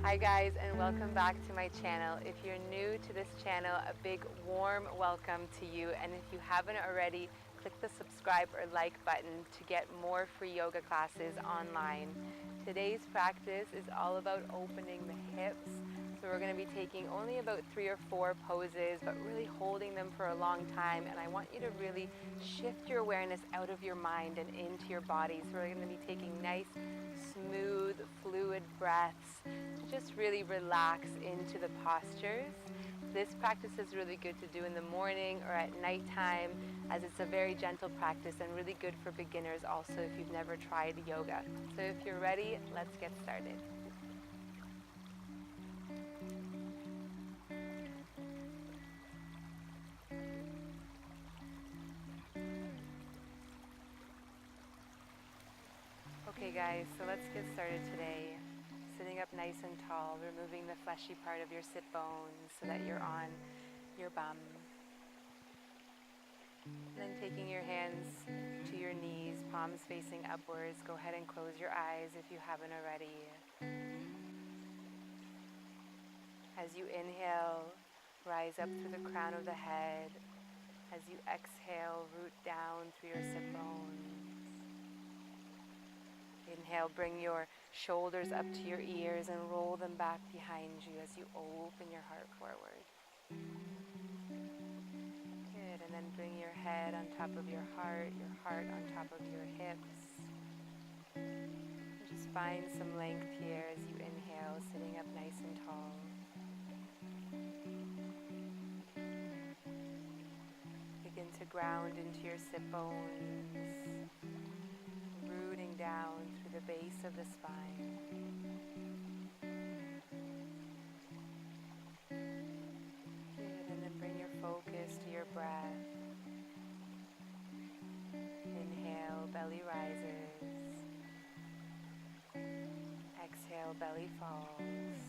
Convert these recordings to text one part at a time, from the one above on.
Hi guys, and welcome back to my channel. If you're new to this channel, a big warm welcome to you, and if you haven't already, click the subscribe or like button to get more free yoga classes online. Today's practice is all about opening the hips. So we're going to be taking only about 3 or 4 poses, but really holding them for a long time, and I want you to really shift your awareness out of your mind and into your body. So we're going to be taking nice, smooth, fluid breaths to just really relax into the postures. This practice is really good to do in the morning or at nighttime, as it's a very gentle practice and really good for beginners also if you've never tried yoga. So if you're ready, let's get started. Okay guys, so let's get started today. Sitting up nice and tall, removing the fleshy part of your sit bones so that you're on your bum. And then taking your hands to your knees, palms facing upwards. Go ahead and close your eyes if you haven't already. As you inhale, rise up through the crown of the head. As you exhale, root down through your sit bones. Inhale, bring your shoulders up to your ears and roll them back behind you as you open your heart forward. Good, and then bring your head on top of your heart on top of your hips. And just find some length here as you inhale, sitting up nice and tall. Begin to ground into your sit bones, rooting down through the base of the spine. Good, and then bring your focus to your breath. Inhale, belly rises. Exhale, belly falls.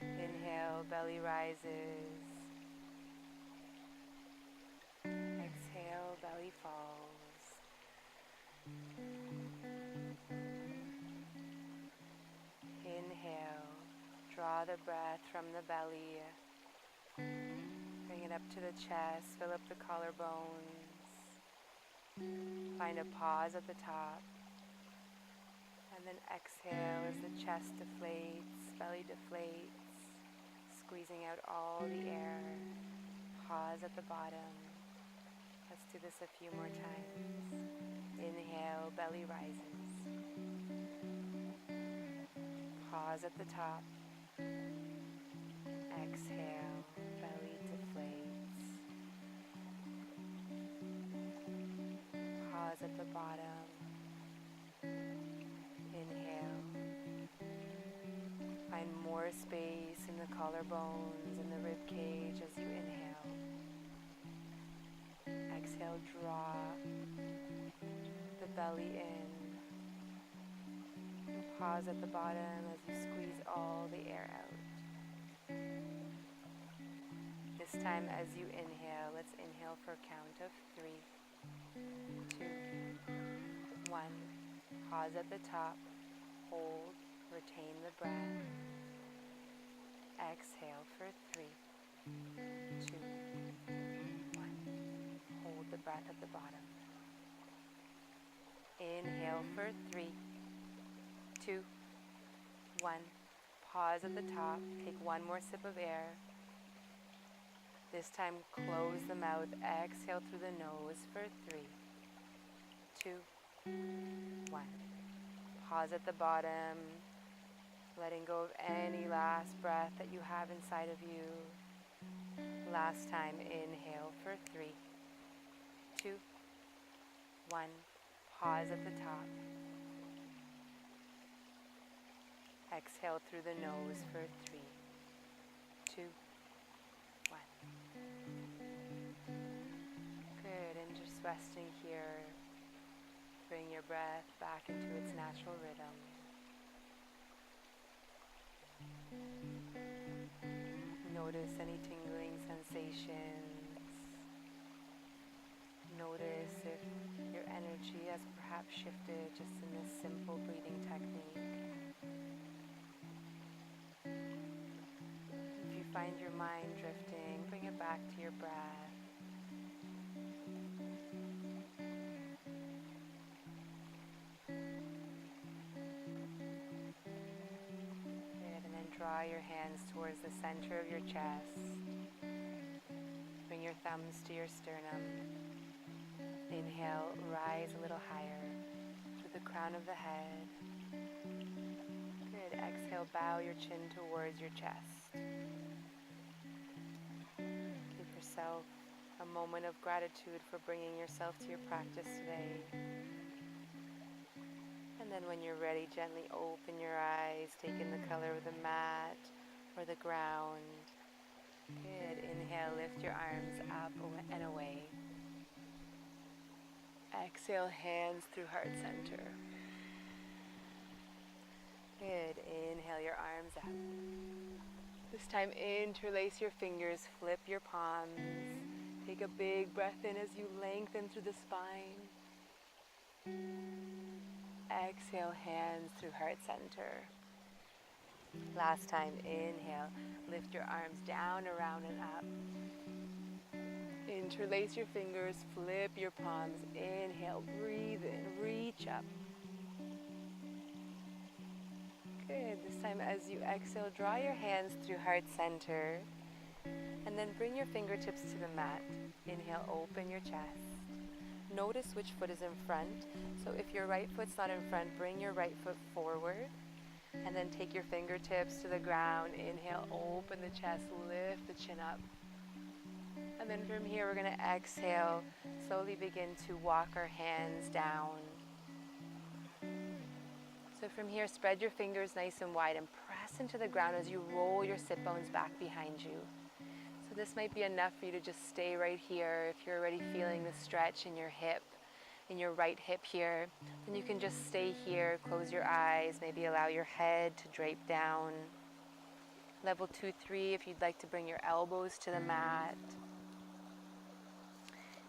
Inhale, belly rises. Exhale, belly falls. Inhale, draw the breath from the belly. Bring it up to the chest, fill up the collarbones. Find a pause at the top. And then exhale as the chest deflates, belly deflates, squeezing out all the air. Pause at the bottom. Let's do this a few more times. Inhale, belly rises. Pause at the top. Exhale, belly deflates. Pause at the bottom. Inhale. Find more space in the collarbones and the rib cage as you inhale. Exhale, draw the belly in. And pause at the bottom as you squeeze all the air out. This time as you inhale, let's inhale for a count of 3, 2, 1. Pause at the top, hold, retain the breath. Exhale for 3, 2, 1. Hold the breath at the bottom. Inhale for 3, 2, 1. Pause at the top, take one more sip of air. This time close the mouth, exhale through the nose for 3, 2, 1. Pause at the bottom, letting go of any last breath that you have inside of you. Last time, inhale for 3, 2, 1. Pause at the top. Exhale through the nose for 3, 2, 1. Good, and just resting here. Bring your breath back into its natural rhythm. Notice any tingling sensations. Notice if your energy has perhaps shifted just in this simple breathing technique. If you find your mind drifting, bring it back to your breath. Draw your hands towards the center of your chest. Bring your thumbs to your sternum. Inhale, rise a little higher to the crown of the head. Good. Exhale, bow your chin towards your chest. Give yourself a moment of gratitude for bringing yourself to your practice today. And then when you're ready, gently open your eyes, take in the color of the mat or the ground. Good. Inhale, lift your arms up and away. Exhale, hands through heart center. Good. Inhale your arms up. This time, interlace your fingers, flip your palms. Take a big breath in as you lengthen through the spine. Exhale, hands through heart center. Last time, inhale, lift your arms down, around, and up. Interlace your fingers, flip your palms. Inhale, breathe in, reach up. Good. This time, as you exhale, draw your hands through heart center. And then bring your fingertips to the mat. Inhale, open your chest. Notice which foot is in front. So if your right foot's not in front, bring your right foot forward. And then take your fingertips to the ground. Inhale, open the chest, lift the chin up. And then from here, we're going to exhale, slowly begin to walk our hands down. So from here, spread your fingers nice and wide and press into the ground as you roll your sit bones back behind you. So this might be enough for you to just stay right here. If you're already feeling the stretch in your hip, in your right hip here, then you can just stay here, close your eyes, maybe allow your head to drape down. Level 2, 3, if you'd like to bring your elbows to the mat.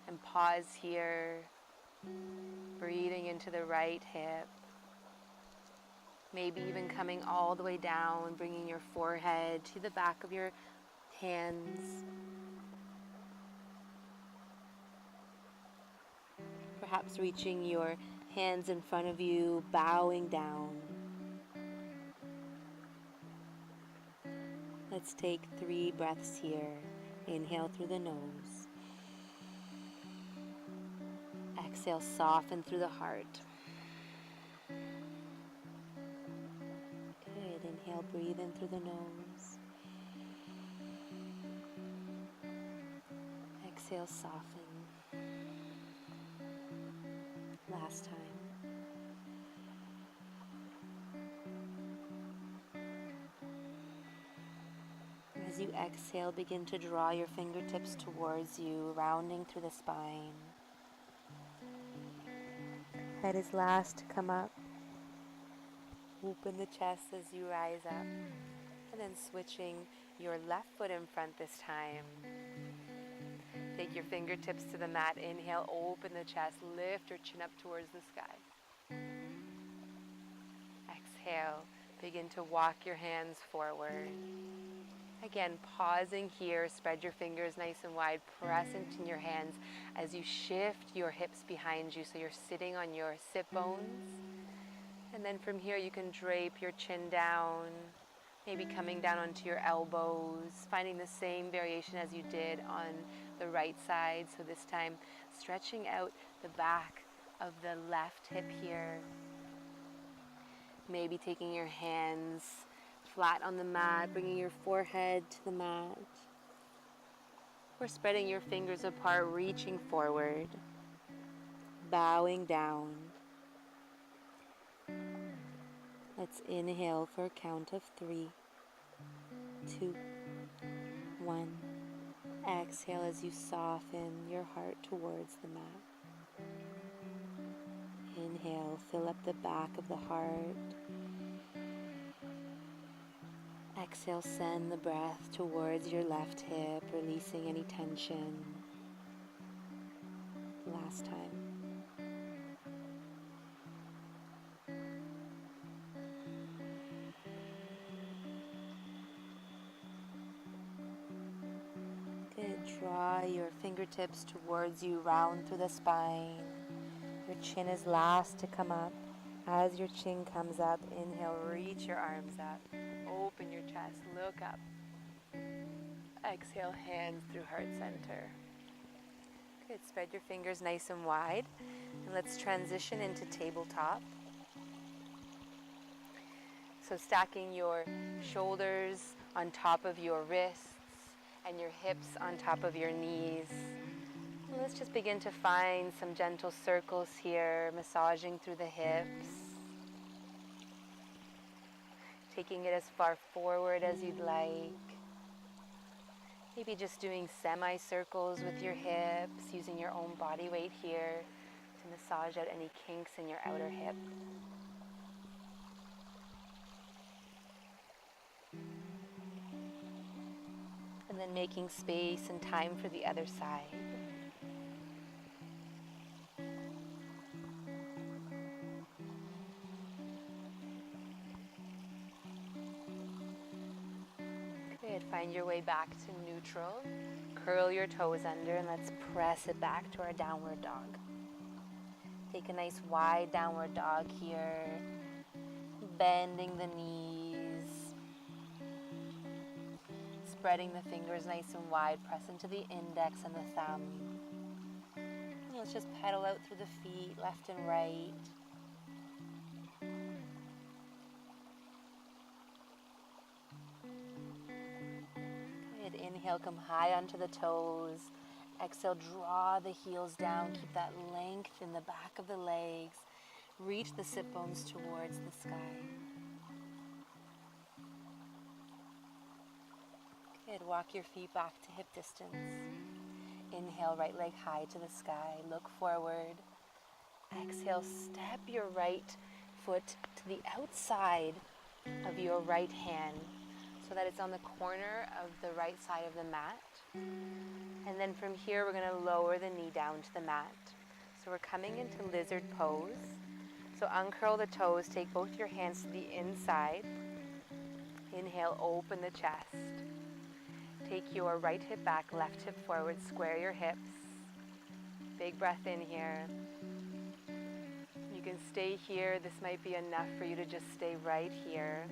And pause here, breathing into the right hip. Maybe even coming all the way down, bringing your forehead to the back of your hands. Perhaps reaching your hands in front of you, bowing down. Let's take 3 breaths here. Inhale through the nose. Exhale, soften through the heart. Good. Inhale Inhale, breathe in through the nose. Exhale, soften. Last time. As you exhale, begin to draw your fingertips towards you, rounding through the spine. Head is last to come up. Open the chest as you rise up. And then switching your left foot in front this time. Take your fingertips to the mat. Inhale, open the chest. Lift your chin up towards the sky. Exhale, begin to walk your hands forward. Again, pausing here, spread your fingers nice and wide, press into your hands as you shift your hips behind you so you're sitting on your sit bones. And then from here you can drape your chin down, maybe coming down onto your elbows, finding the same variation as you did on the right side. So this time, stretching out the back of the left hip here. Maybe taking your hands flat on the mat, bringing your forehead to the mat. Or spreading your fingers apart, reaching forward, bowing down. Let's inhale for a count of 3, 2, 1. Exhale as you soften your heart towards the mat. Inhale, fill up the back of the heart. Exhale, send the breath towards your left hip, releasing any tension. Last time. Good. Draw your fingertips towards you, round through the spine. Your chin is last to come up. As your chin comes up, inhale, reach your arms up. Open your chest, look up. Exhale, hands through heart center. Good, spread your fingers nice and wide. And let's transition into tabletop. So stacking your shoulders on top of your wrists and your hips on top of your knees. And let's just begin to find some gentle circles here, massaging through the hips. Taking it as far forward as you'd like. Maybe just doing semicircles with your hips, using your own body weight here to massage out any kinks in your outer hip. And then making space and time for the other side. Find your way back to neutral. Curl your toes under and let's press it back to our downward dog. Take a nice wide downward dog here. Bending the knees. Spreading the fingers nice and wide. Press into the index and the thumb. And let's just pedal out through the feet, left and right. Inhale, come high onto the toes. Exhale, draw the heels down. Keep that length in the back of the legs. Reach the sit bones towards the sky. Good. Walk your feet back to hip distance. Inhale, right leg high to the sky. Look forward. Exhale, step your right foot to the outside of your right hand, so that it's on the corner of the right side of the mat. And then from here, we're going to lower the knee down to the mat. So we're coming into lizard pose. So uncurl the toes, take both your hands to the inside. Inhale, open the chest. Take your right hip back, left hip forward, square your hips. Big breath in here. You can stay here. This might be enough for you to just stay right here.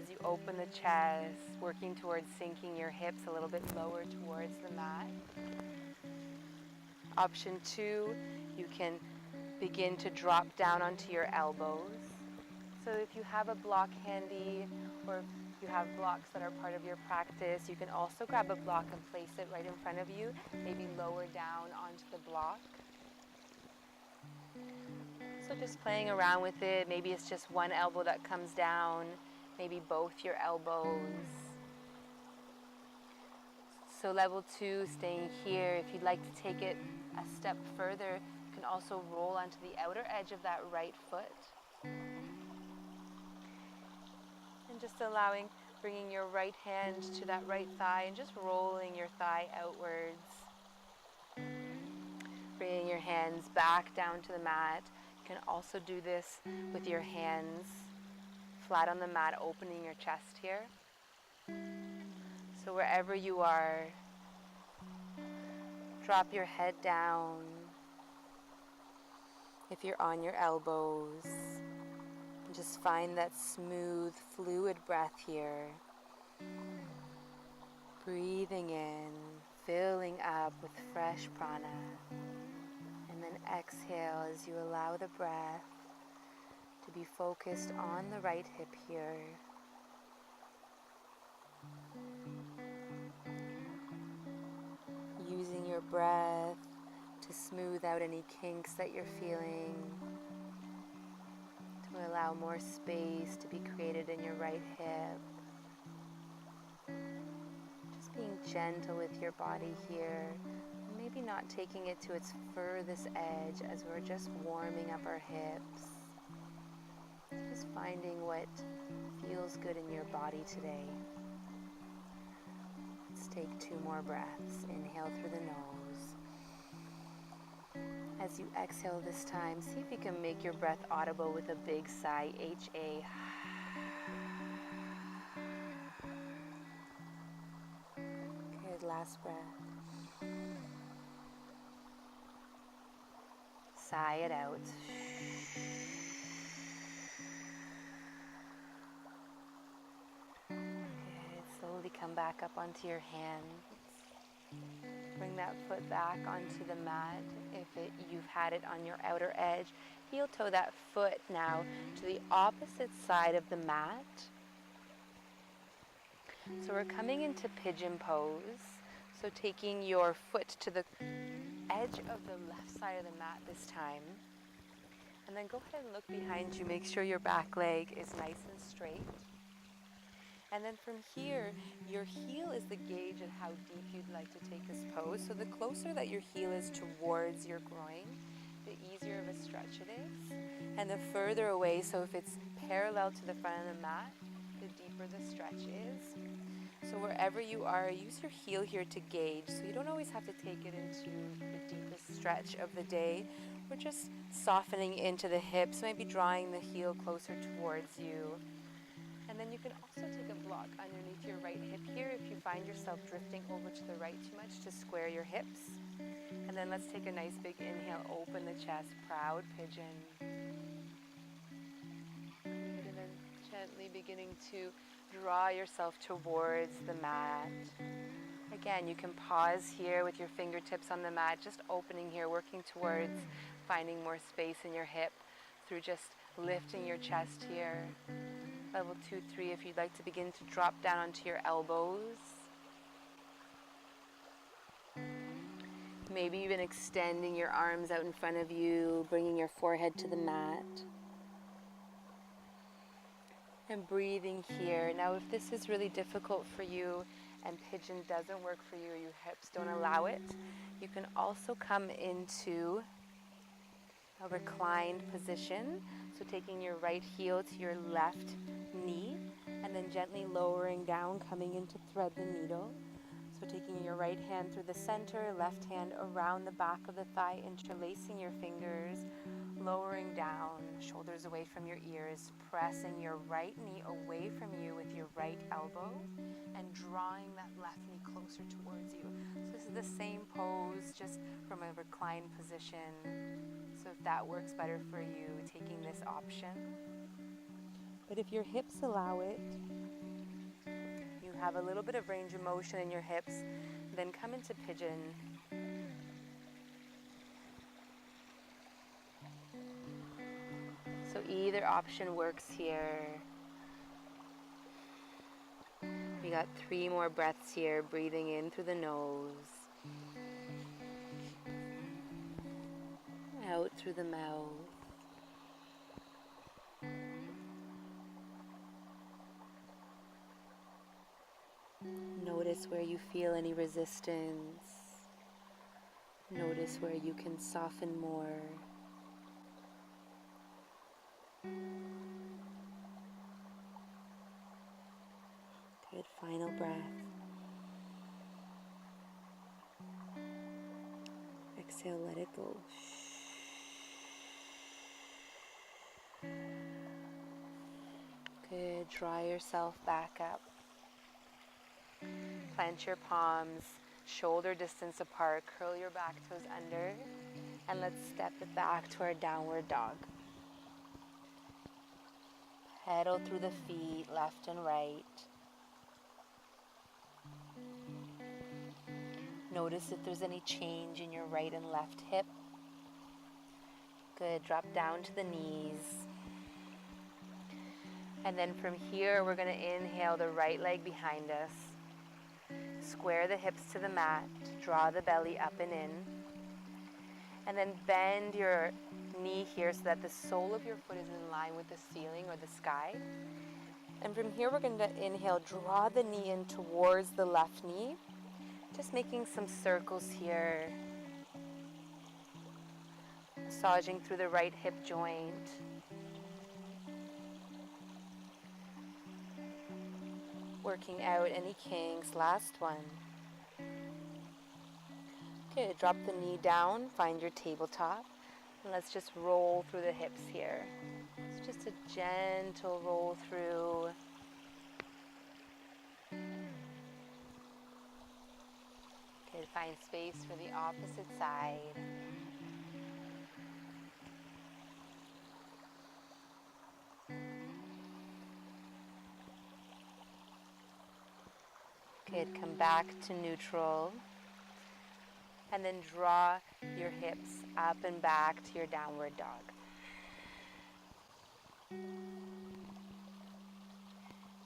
As you open the chest, working towards sinking your hips a little bit lower towards the mat. Option 2, you can begin to drop down onto your elbows. So if you have a block handy, or if you have blocks that are part of your practice, you can also grab a block and place it right in front of you, maybe lower down onto the block. So just playing around with it. Maybe it's just one elbow that comes down, maybe both your elbows. So level 2, staying here. If you'd like to take it a step further, you can also roll onto the outer edge of that right foot. And just bringing your right hand to that right thigh and just rolling your thigh outwards. Bringing your hands back down to the mat. You can also do this with your hands flat on the mat, opening your chest here. So wherever you are, drop your head down. If you're on your elbows, just find that smooth, fluid breath here. Breathing in, filling up with fresh prana. And then exhale as you allow the breath to be focused on the right hip here. Using your breath to smooth out any kinks that you're feeling, to allow more space to be created in your right hip. Just being gentle with your body here, maybe not taking it to its furthest edge as we're just warming up our hips. Just finding what feels good in your body today. Let's take 2 more breaths. Inhale through the nose. As you exhale this time, see if you can make your breath audible with a big sigh, H-A. Good, last breath. Sigh it out. Good, slowly come back up onto your hands. Bring that foot back onto the mat if you've had it on your outer edge. Heel toe that foot now to the opposite side of the mat. So we're coming into pigeon pose. So taking your foot to the edge of the left side of the mat this time. And then go ahead and look behind you. Make sure your back leg is nice and straight. And then from here, your heel is the gauge of how deep you'd like to take this pose. So the closer that your heel is towards your groin, the easier of a stretch it is. And the further away, so if it's parallel to the front of the mat, the deeper the stretch is. So wherever you are, use your heel here to gauge. So you don't always have to take it into the deepest stretch of the day. We're just softening into the hips, maybe drawing the heel closer towards you. And then you can also take a block underneath your right hip here if you find yourself drifting over to the right too much, to square your hips. And then let's take a nice big inhale, open the chest, proud pigeon. And then gently beginning to draw yourself towards the mat. Again, you can pause here with your fingertips on the mat, just opening here, working towards finding more space in your hip through just lifting your chest here. Level 2, 3, if you'd like to begin to drop down onto your elbows. Maybe even extending your arms out in front of you, bringing your forehead to the mat. And breathing here. Now, if this is really difficult for you and pigeon doesn't work for you, or your hips don't allow it, you can also come into a reclined position. So taking your right heel to your left knee and then gently lowering down, coming into thread the needle. So taking your right hand through the center, left hand around the back of the thigh, interlacing your fingers, lowering down, shoulders away from your ears, pressing your right knee away from you with your right elbow and drawing that left knee closer towards you. So this is the same pose, just from a reclined position. So if that works better for you, taking this option. But if your hips allow it, you have a little bit of range of motion in your hips, then come into pigeon. So either Either option works here. We got 3 more breaths here, breathing in through the nose, out through the mouth. Notice where you feel any resistance. Notice where you can soften more. Good, final breath. Exhale, let it go. Good, draw yourself back up. Plant your palms, shoulder distance apart, curl your back toes under, and let's step it back to our downward dog. Pedal through the feet, left and right. Notice if there's any change in your right and left hip. Good, drop down to the knees. And then from here, we're going to inhale the right leg behind us. Square the hips to the mat, draw the belly up and in. And then bend your knee here so that the sole of your foot is in line with the ceiling or the sky. And from here, we're going to inhale, draw the knee in towards the left knee. Just making some circles here. Massaging through the right hip joint. Working out any kinks. Last one. Okay, drop the knee down, find your tabletop. And let's just roll through the hips here. It's just a gentle roll through. Okay, find space for the opposite side. Good, come back to neutral. And then draw your hips up and back to your downward dog.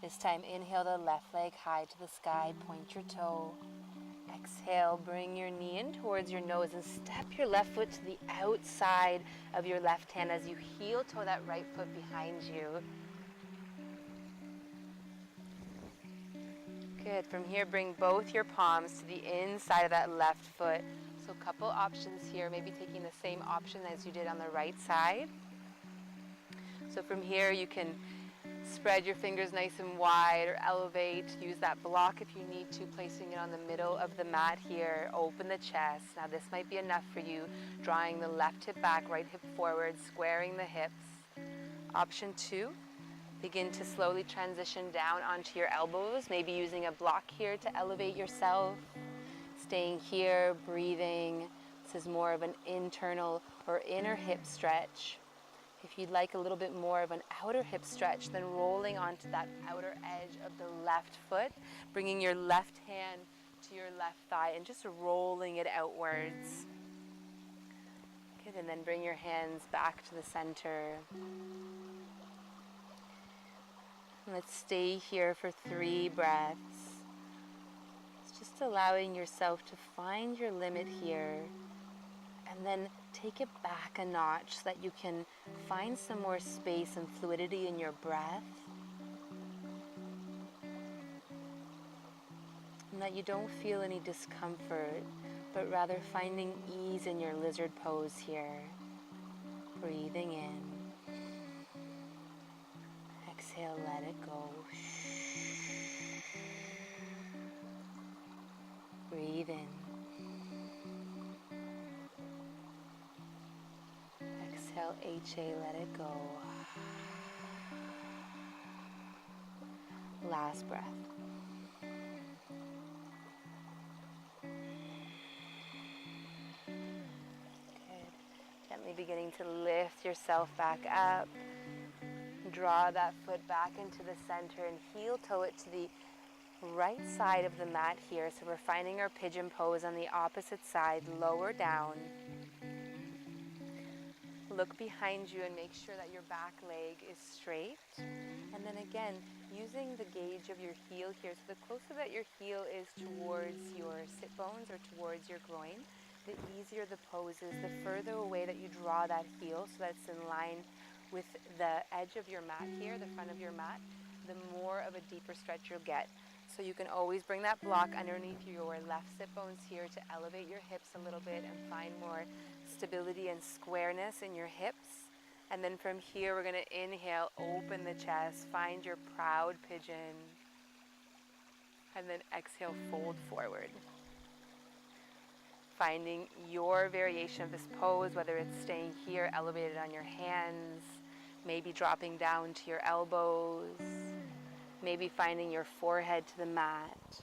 This time, inhale the left leg high to the sky, point your toe. Exhale, bring your knee in towards your nose and step your left foot to the outside of your left hand as you heel toe that right foot behind you. Good. From here, bring both your palms to the inside of that left foot. So a couple options here, maybe taking the same option as you did on the right side. So from here, you can spread your fingers nice and wide or elevate. Use that block if you need to, placing it on the middle of the mat here. Open the chest. Now this might be enough for you. Drawing the left hip back, right hip forward, squaring the hips. Option 2. Begin to slowly transition down onto your elbows, maybe using a block here to elevate yourself. Staying here, breathing. This is more of an internal or inner hip stretch. If you'd like a little bit more of an outer hip stretch, then rolling onto that outer edge of the left foot, bringing your left hand to your left thigh and just rolling it outwards. Good, and then bring your hands back to the center. Let's stay here for 3 breaths. It's just allowing yourself to find your limit here and then take it back a notch so that you can find some more space and fluidity in your breath. And that you don't feel any discomfort, but rather finding ease in your lizard pose here. Breathing in. Exhale, let it go. Breathe in. Exhale, HA, let it go. Last breath. Good. Gently beginning to lift yourself back up. Draw that foot back into the center and heel toe it to the right side of the mat here. So we're finding our pigeon pose on the opposite side, lower down. look behind you and make sure that your back leg is straight. And then again, using the gauge of your heel here, so the closer that your heel is towards your sit bones or towards your groin, the easier the pose is, the further away that you draw that heel so that it's in line with the edge of your mat here, the front of your mat, the more of a deeper stretch you'll get. So you can always bring that block underneath your left sit bones here to elevate your hips a little bit and find more stability and squareness in your hips. And then from here, we're going to inhale, open the chest, find your proud pigeon, and then exhale, fold forward. Finding your variation of this pose, whether it's staying here, elevated on your hands, maybe dropping down to your elbows, maybe finding your forehead to the mat.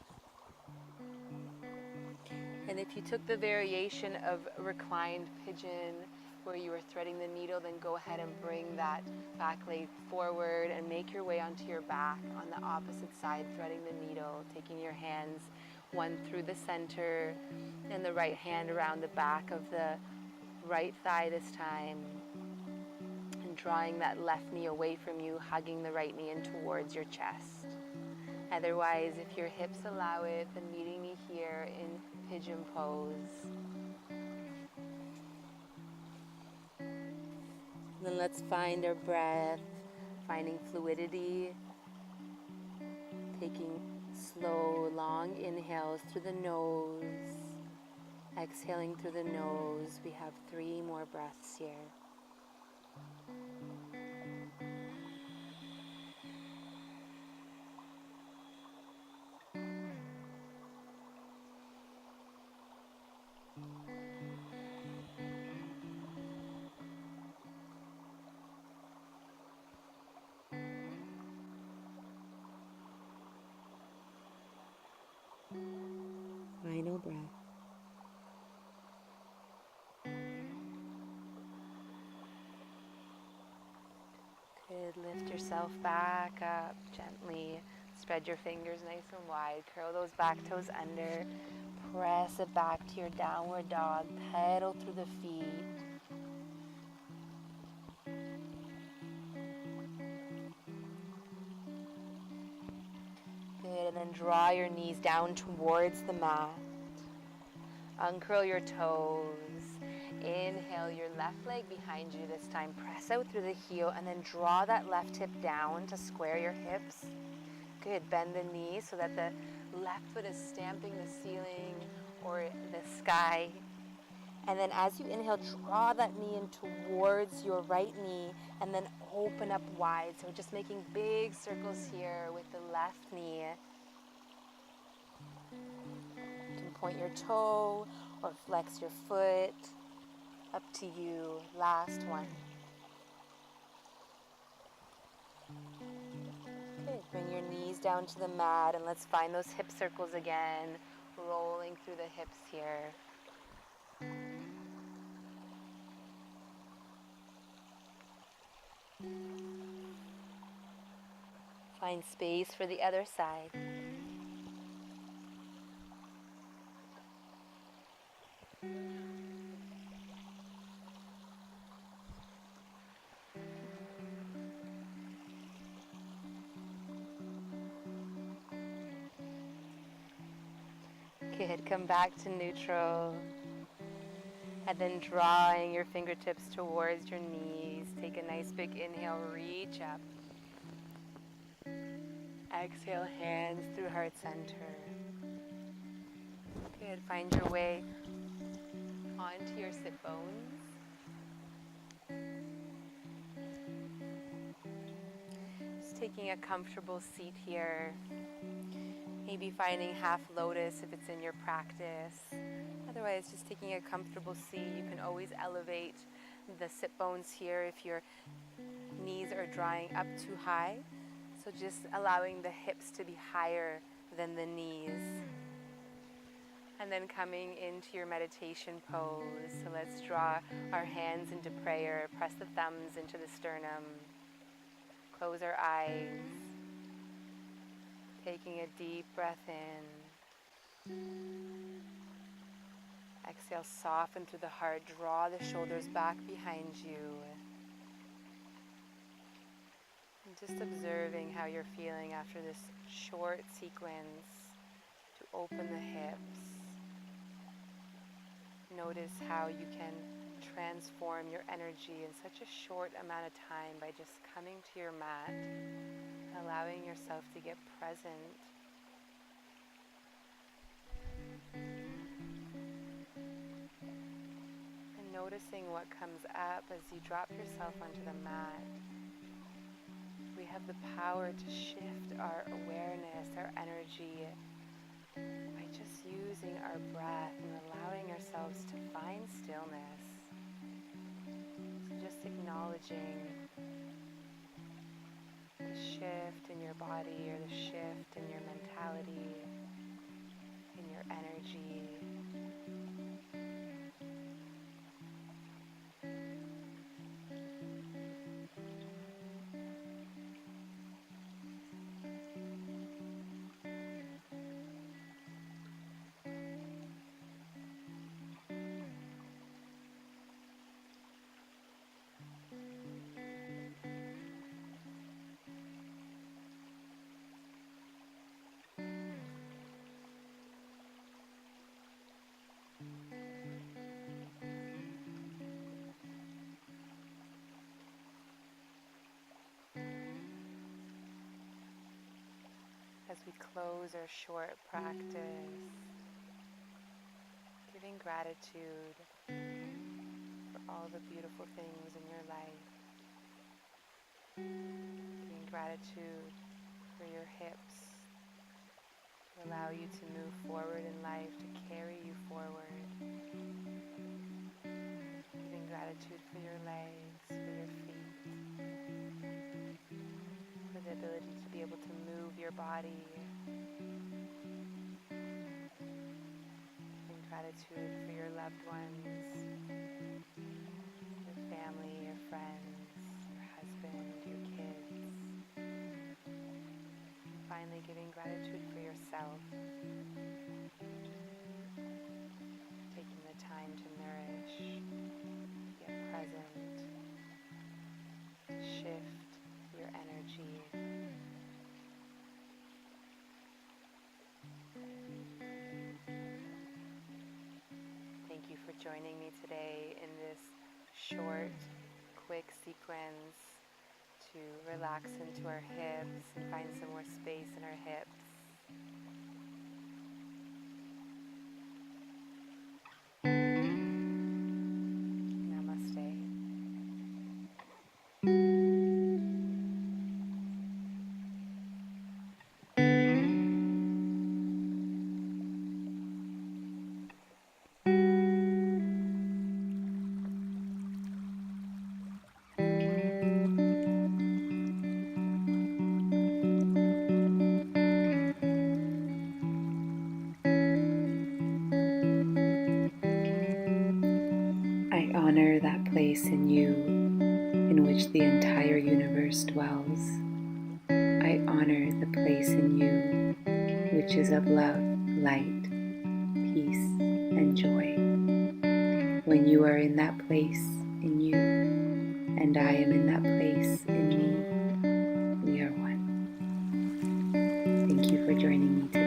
And if you took the variation of reclined pigeon where you were threading the needle, then go ahead and bring that back leg forward and make your way onto your back on the opposite side, threading the needle, taking your hands one through the center and the right hand around the back of the right thigh this time, and drawing that left knee away from you, hugging the right knee in towards your chest. Otherwise, if your hips allow it, then meeting me here in pigeon pose. Then let's find our breath, finding fluidity, taking slow, long inhales through the nose, exhaling through the nose. We have 3 more breaths here. Final breath. Good. Lift yourself back up gently. Spread your fingers nice and wide. Curl those back toes under. Press it back to your downward dog. Pedal through the feet. Good. And then draw your knees down towards the mat. Uncurl your toes. Inhale your left leg behind you this time. Press out through the heel and then draw that left hip down to square your hips. Good. Bend the knee so that the left foot is stamping the ceiling or the sky. And then as you inhale, draw that knee in towards your right knee and then open up wide. So just making big circles here with the left knee. You can point your toe or flex your foot. Up to you. Last one. Good. Bring your knees down to the mat and let's find those hip circles again. Rolling through the hips here. Find space for the other side. Good. Come back to neutral. And then drawing your fingertips towards your knees. Take a nice big inhale, reach up. Exhale, hands through heart center. Good. Find your way onto your sit bones. Just taking a comfortable seat here. Maybe finding half lotus if it's in your practice. Otherwise, just taking a comfortable seat. You can always elevate the sit bones here if your knees are drawing up too high. So just allowing the hips to be higher than the knees. And then coming into your meditation pose. So let's draw our hands into prayer. Press the thumbs into the sternum. Close our eyes. Taking a deep breath in. Exhale, soften through the heart. Draw the shoulders back behind you. And just observing how you're feeling after this short sequence to open the hips. Notice how you can transform your energy in such a short amount of time by just coming to your mat, allowing yourself to get present. And noticing what comes up as you drop yourself onto the mat. We have the power to shift our awareness, our energy, by just using our breath and allowing ourselves to find stillness. So just acknowledging the shift in your body or the shift in your mentality, in your energy. As we close our short practice, giving gratitude for all the beautiful things in your life, giving gratitude for your hips to allow you to move forward in life, to carry you forward, giving gratitude for your legs, for your feet, for the ability to be able to move your body. Giving gratitude for your loved ones, your family, your friends, your husband, your kids. Finally, giving gratitude for yourself. Taking the time to nourish, get present, shift your energy. Thank you for joining me today in this short, quick sequence to relax into our hips and find some more space in our hips. Namaste. I honor that place in you in which the entire universe dwells. I honor the place in you which is of love, light, peace, and joy. When you are in that place in you, and I am in that place in me, we are one. Thank you for joining me today.